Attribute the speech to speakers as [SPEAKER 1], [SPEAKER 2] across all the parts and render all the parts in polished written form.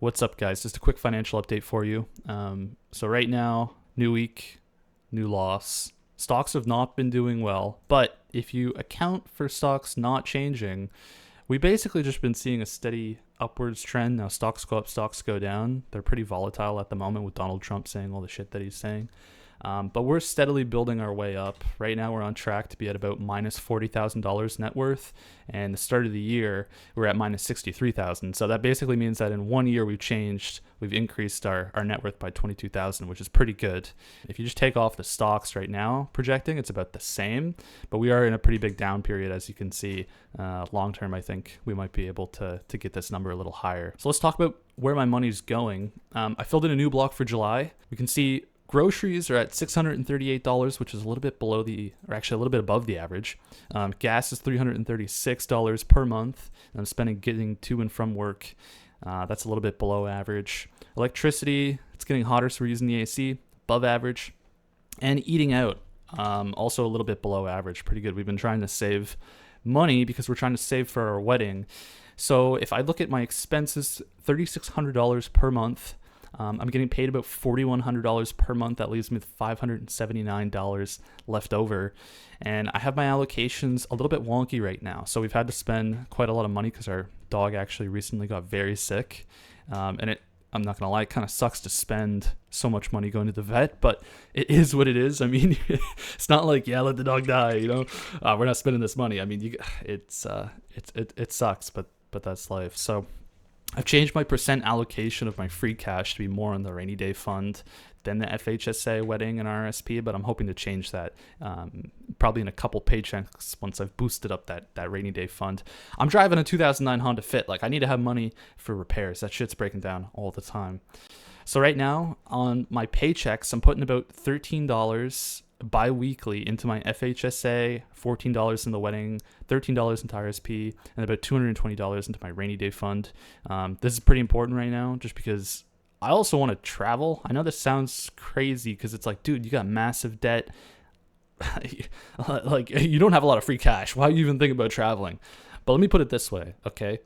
[SPEAKER 1] What's up, guys? Just a quick financial update for you. So right now, new week, new loss. Stocks have not been doing well, but if you account for stocks not changing, we basically just been seeing a steady upwards trend. Now stocks go up, stocks go down. They're pretty volatile at the moment with Donald Trump saying all the shit that he's saying. But we're steadily building our way up. Right now, we're on track to be at about minus $40,000 net worth. And the start of the year, we're at minus 63,000. So that basically means that in 1 year, we've increased our net worth by 22,000, which is pretty good. If you just take off the stocks right now, projecting, it's about the same. But we are in a pretty big down period, as you can see. Long term, I think we might be able to get this number a little higher. So let's talk about where my money's going. I filled in a new block for July. We can see groceries are at $638, which is a little bit a little bit above the average. Gas is $336 per month. And I'm spending getting to and from work. That's a little bit below average. Electricity, it's getting hotter, so we're using the AC, above average. And eating out, also a little bit below average, pretty good. We've been trying to save money because we're trying to save for our wedding. So if I look at my expenses, $3,600 per month. I'm getting paid about $4,100 per month. That leaves me with $579 left over. And I have my allocations a little bit wonky right now. So we've had to spend quite a lot of money because our dog actually recently got very sick. I'm not going to lie, it kind of sucks to spend so much money going to the vet, but it is what it is. I mean, it's not like, yeah, let the dog die, we're not spending this money. I mean, it sucks, but that's life. So I've changed my percent allocation of my free cash to be more on the rainy day fund than the FHSA wedding and RSP, but I'm hoping to change that probably in a couple paychecks once I've boosted up that rainy day fund. I'm driving a 2009 Honda Fit. Like, I need to have money for repairs. That shit's breaking down all the time. So right now on my paychecks, I'm putting about $13 bi-weekly into my FHSA, $14 in the wedding, $13 into RSP, and about $220 into my rainy day fund. This is pretty important right now just because I also want to travel. I know this sounds crazy because it's like, dude, you got massive debt. Like, you don't have a lot of free cash. Why are you even thinking about traveling? But let me put it this way, okay?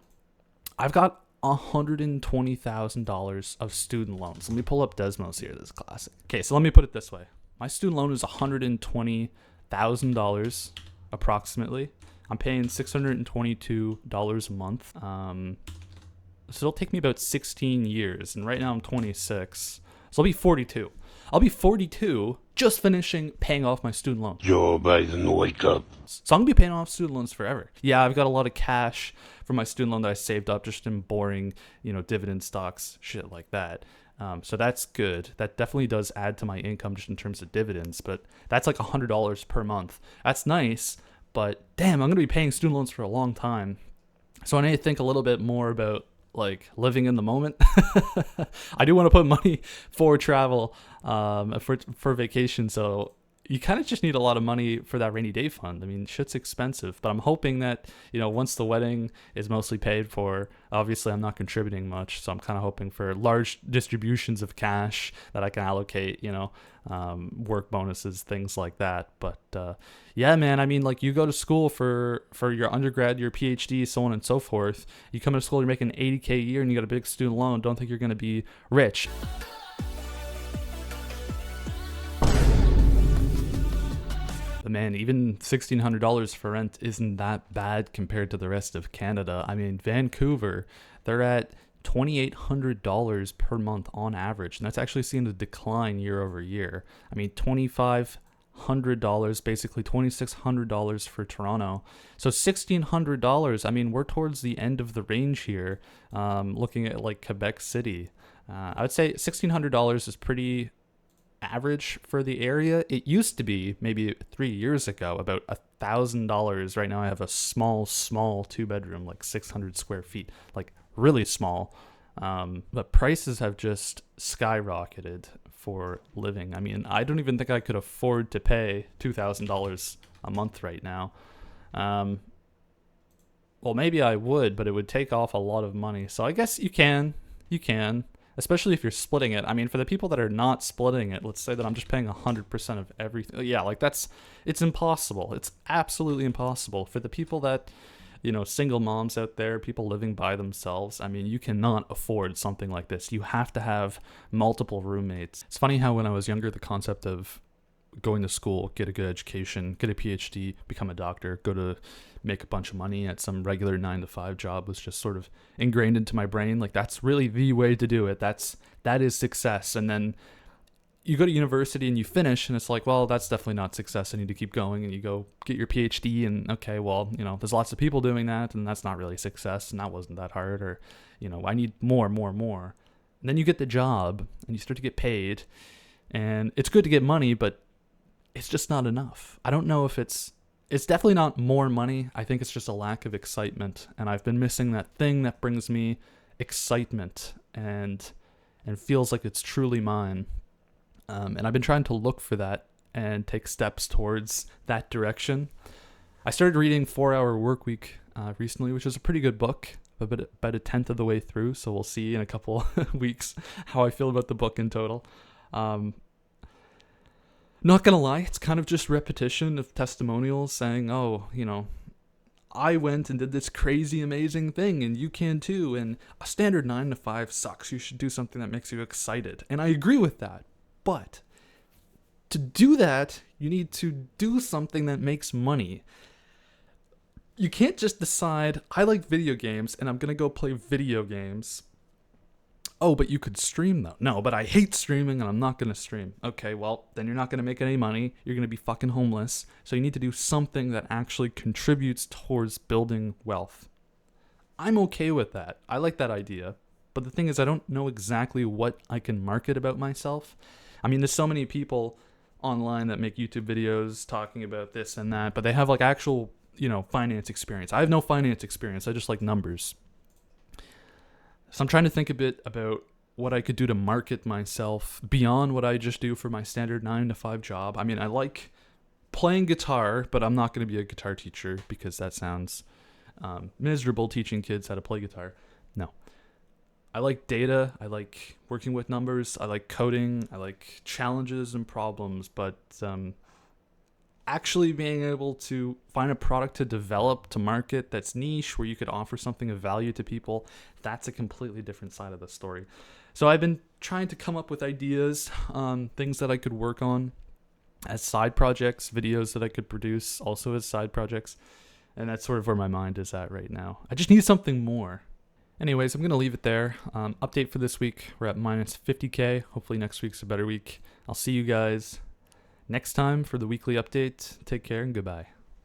[SPEAKER 1] I've got $120,000 of student loans. Let me pull up Desmos here. This is classic. Okay, so let me put it this way. My student loan is $120,000 approximately. I'm paying $622 a month. So it'll take me about 16 years. And right now I'm 26. So I'll be 42. I'll be 42 just finishing paying off my student loan.
[SPEAKER 2] Joe Biden, wake up.
[SPEAKER 1] So I'm going to be paying off student loans forever. Yeah, I've got a lot of cash for my student loan that I saved up just in boring, dividend stocks, shit like that. So that's good. That definitely does add to my income just in terms of dividends, but that's like $100 per month. That's nice, but damn, I'm going to be paying student loans for a long time. So I need to think a little bit more about like living in the moment. I do want to put money for travel, for vacation. So you kind of just need a lot of money for that rainy day fund. I mean, shit's expensive, but I'm hoping that, once the wedding is mostly paid for, obviously I'm not contributing much. So I'm kind of hoping for large distributions of cash that I can allocate, work bonuses, things like that. But, yeah, man, I mean, like, you go to school for your undergrad, your PhD, so on and so forth. You come to school, you're making $80K a year and you got a big student loan. Don't think you're going to be rich. But man, even $1,600 for rent isn't that bad compared to the rest of Canada. I mean, Vancouver, they're at $2,800 per month on average. And that's actually seen a decline year over year. I mean, $2,500, basically $2,600 for Toronto. So $1,600, I mean, we're towards the end of the range here, looking at like Quebec City. I would say $1,600 is pretty average for the area. It used to be maybe 3 years ago about $1,000. Right now I have a small 2-bedroom, like 600 square feet, like really small. But prices have just skyrocketed for living. I mean, I don't even think I could afford to pay $2,000 a month right now. Well, maybe I would, but it would take off a lot of money. So I guess you can. Especially if you're splitting it. I mean, for the people that are not splitting it, let's say that I'm just paying 100% of everything. Yeah, like it's impossible. It's absolutely impossible. For the people that single moms out there, people living by themselves. I mean, you cannot afford something like this. You have to have multiple roommates. It's funny how when I was younger, the concept of going to school, get a good education, get a PhD, become a doctor, go to make a bunch of money at some regular 9-to-5 job was just sort of ingrained into my brain. Like, that's really the way to do it. That is success. And then you go to university and you finish and it's like, well, that's definitely not success. I need to keep going. And you go get your PhD and okay, well, there's lots of people doing that and that's not really success and that wasn't that hard, or, I need more. And then you get the job and you start to get paid and it's good to get money, but it's just not enough. I don't know if it's definitely not more money. I think it's just a lack of excitement. And I've been missing that thing that brings me excitement and feels like it's truly mine. And I've been trying to look for that and take steps towards that direction. I started reading 4-Hour Workweek recently, which is a pretty good book, about a 10th of the way through. So we'll see in a couple weeks how I feel about the book in total. Not gonna lie, it's kind of just repetition of testimonials saying, oh, I went and did this crazy amazing thing and you can too. And a standard 9-to-5 sucks. You should do something that makes you excited. And I agree with that. But to do that, you need to do something that makes money. You can't just decide, I like video games and I'm going to go play video games. Oh, but you could stream though. No, but I hate streaming and I'm not going to stream. Okay, well, then you're not going to make any money. You're going to be fucking homeless. So you need to do something that actually contributes towards building wealth. I'm okay with that. I like that idea. But the thing is, I don't know exactly what I can market about myself. I mean, there's so many people online that make YouTube videos talking about this and that, but they have like actual, finance experience. I have no finance experience. I just like numbers. So I'm trying to think a bit about what I could do to market myself beyond what I just do for my standard 9-to-5 job. I mean, I like playing guitar, but I'm not going to be a guitar teacher because that sounds miserable, teaching kids how to play guitar. No. I like data, I like working with numbers, I like coding, I like challenges and problems, but actually being able to find a product to develop, to market that's niche, where you could offer something of value to people, that's a completely different side of the story. So I've been trying to come up with ideas, things that I could work on as side projects, videos that I could produce also as side projects, and that's sort of where my mind is at right now. I just need something more. Anyways, I'm going to leave it there. Update for this week. We're at minus 50K. Hopefully next week's a better week. I'll see you guys next time for the weekly update. Take care and goodbye.